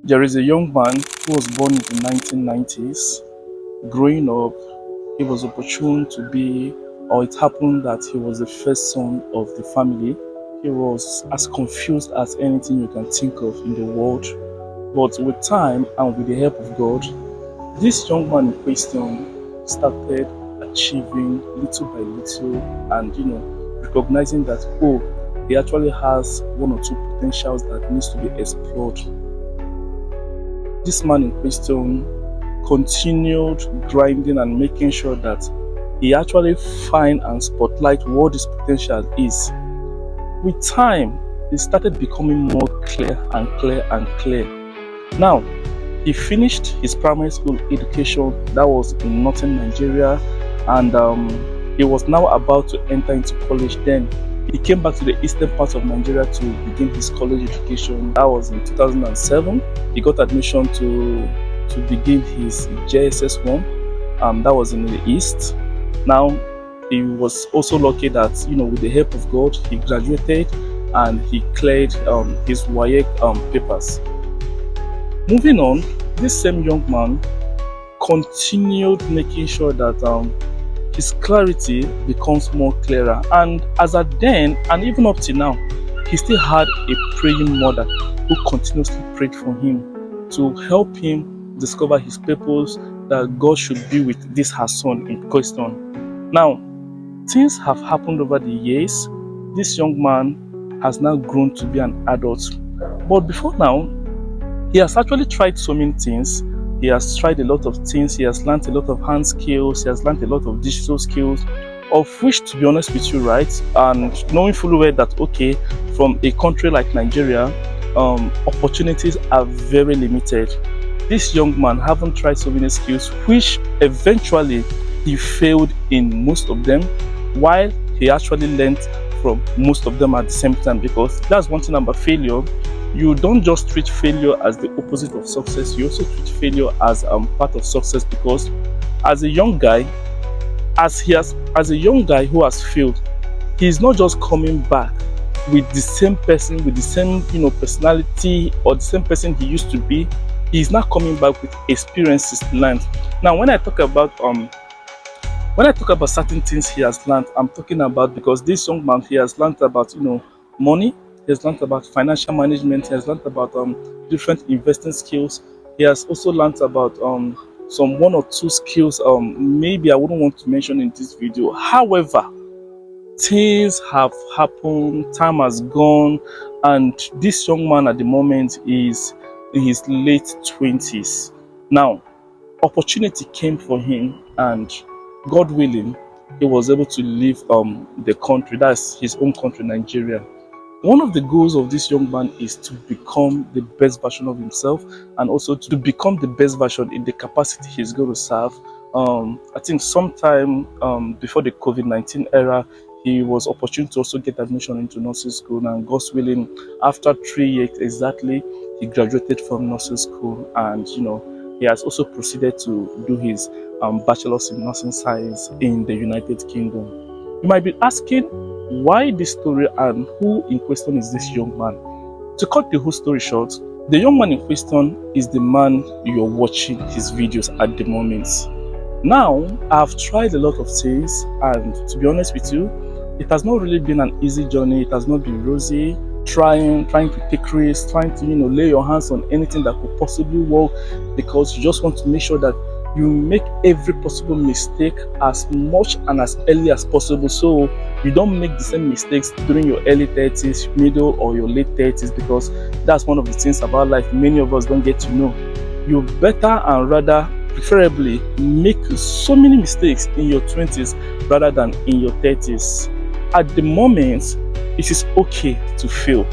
There is a young man who was born in the 1990s. Growing up, he was opportune to be, or it happened that he was the first son of the family. He was as confused as anything you can think of in the world. But with time and with the help of God, this young man in question started achieving little by little and recognizing that he actually has one or two potentials that needs to be explored. This man in question continued grinding and making sure that he actually find and spotlight what this potential is. With time, it started becoming more clear and clear and clear. Now, he finished his primary school education that was in northern Nigeria, and he was now about to enter into college. Then he came back to the eastern part of Nigeria to begin his college education. That was in 2007. He got admission to begin his JSS 1. That was in the east. Now, he was also lucky that with the help of God, he graduated and he cleared his WAEC papers. Moving on, this same young man continued making sure that his clarity becomes more clearer. And as at then, and even up to now, he still had a praying mother who continuously prayed for him to help him discover his purpose, that God should be with this her son in question. Now, things have happened over the years. This young man has now grown to be an adult. But before now, he has actually tried so many things. He has tried a lot of things. He has learned a lot of hand skills. He has learned a lot of digital skills, of which, to be honest with you, right, and knowing fully well that, okay, from a country like Nigeria, opportunities are very limited. This young man haven't tried so many skills, which eventually he failed in most of them, while he actually learned from most of them at the same time. Because that's one thing about failure. You don't just treat failure as the opposite of success. You also treat failure as part of success. Because as a young guy, as a young guy who has failed, he's not just coming back with the same person, with the same personality, or the same person he used to be. He's not coming back with experiences learned. Now, when I talk about certain things he has learned, I'm talking about, because this young man, he has learned about money. He has learned about financial management. He has learned about different investing skills. He has also learned about some one or two skills maybe I wouldn't want to mention in this video. However, things have happened, time has gone, and this young man at the moment is in his late 20s. Now, opportunity came for him, and God willing, he was able to leave the country, that's his own country, Nigeria. One of the goals of this young man is to become the best version of himself, and also to become the best version in the capacity he's going to serve. I think sometime before the COVID-19 era, he was opportune to also get admission into nursing school, and God's willing, after 3 years exactly, he graduated from nursing school, and he has also proceeded to do his bachelor's in nursing science in the United Kingdom. You might be asking, why this story and who in question is this young man? To cut the whole story short, the young man in question is the man you're watching his videos at the moment. Now, I've tried a lot of things, and to be honest with you, it has not really been an easy journey. It has not been rosy. Trying to take risks, trying to lay your hands on anything that could possibly work, because you just want to make sure that you make every possible mistake as much and as early as possible, so you don't make the same mistakes during your early 30s, middle, or your late 30s, because that's one of the things about life many of us don't get to know. You better and rather preferably make so many mistakes in your 20s rather than in your 30s. At the moment, it is okay to fail.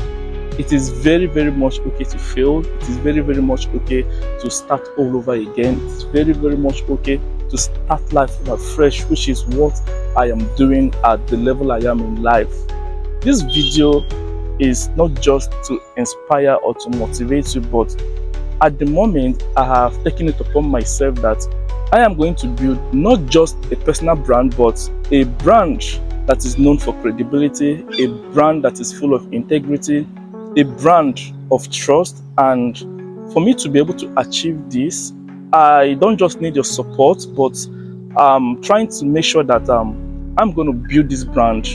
It is very, very much okay to fail. It is very, very much okay to start all over again. It's very, very much okay to start life afresh, which is what I am doing at the level I am in life. This video is not just to inspire or to motivate you, but at the moment, I have taken it upon myself that I am going to build not just a personal brand, but a brand that is known for credibility, a brand that is full of integrity, a brand of trust, and for me to be able to achieve this, I don't just need your support, but trying to make sure that I'm going to build this brand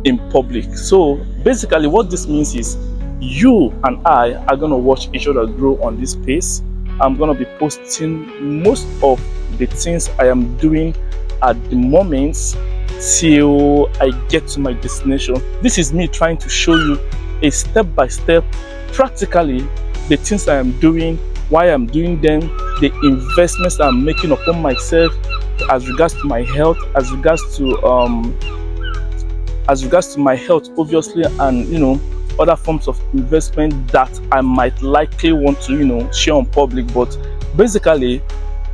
in public. So basically, what this means is you and I are going to watch each other grow on this space. I'm going to be posting most of the things I am doing at the moment till I get to my destination. This is me trying to show you a step by step, practically, the things I am doing, why I'm doing them, the investments I'm making upon myself as regards to my health, as regards to my health, obviously, and other forms of investment that I might likely want to share on public. But basically,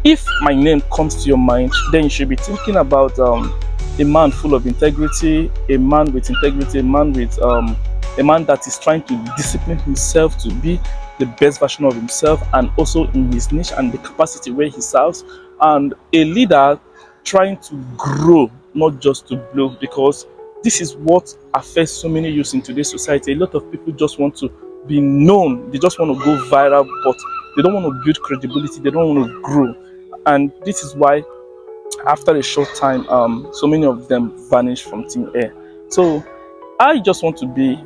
if my name comes to your mind, then you should be thinking about a man full of integrity, a man with integrity, a man that is trying to discipline himself to be the best version of himself, and also in his niche and the capacity where he serves, and a leader trying to grow, not just to blow, because this is what affects so many youths in today's society. A lot of people just want to be known, they just want to go viral, but they don't want to build credibility, they don't want to grow. And this is why after a short time, so many of them vanish from thin air. So I just want to be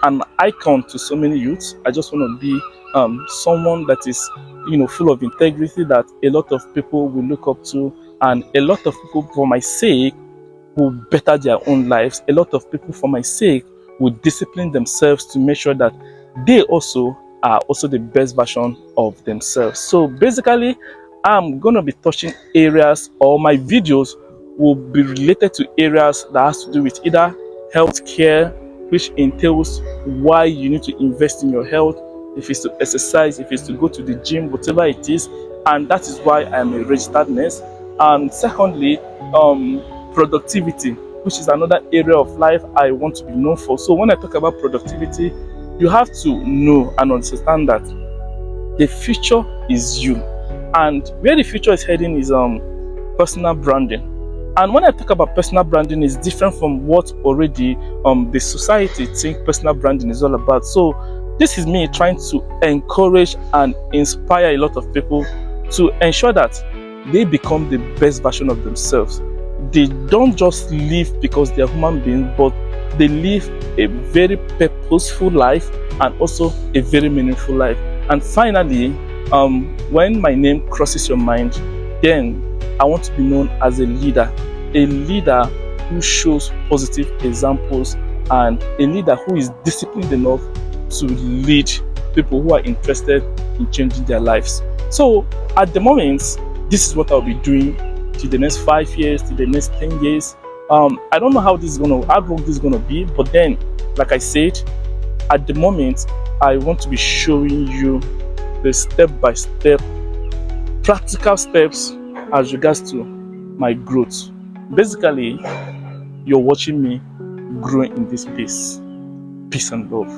an icon to so many youths. I just want to be someone that is full of integrity, that a lot of people will look up to, and a lot of people for my sake will better their own lives. A lot of people for my sake will discipline themselves to make sure that they also are also the best version of themselves. So basically, I'm going to be touching areas, or my videos will be related to areas that has to do with either healthcare, which entails why you need to invest in your health, if it's to exercise, if it's to go to the gym, whatever it is. And that is why I'm a registered nurse. And secondly, productivity, which is another area of life I want to be known for. So when I talk about productivity, you have to know and understand that the future is you, and where the future is heading is personal branding. And when I talk about personal branding, is different from what already the society think personal branding is all about. So this is me trying to encourage and inspire a lot of people to ensure that they become the best version of themselves. They don't just live because they're human beings, but they live a very purposeful life and also a very meaningful life. And finally, when my name crosses your mind, then I want to be known as a leader who shows positive examples, and a leader who is disciplined enough to lead people who are interested in changing their lives. So at the moment, this is what I'll be doing to the next 5 years, to the next 10 years. I don't know how long this is gonna be, but then, like I said, at the moment, I want to be showing you the step-by-step practical steps as regards to my growth. Basically, you're watching me grow in this space. Peace and love.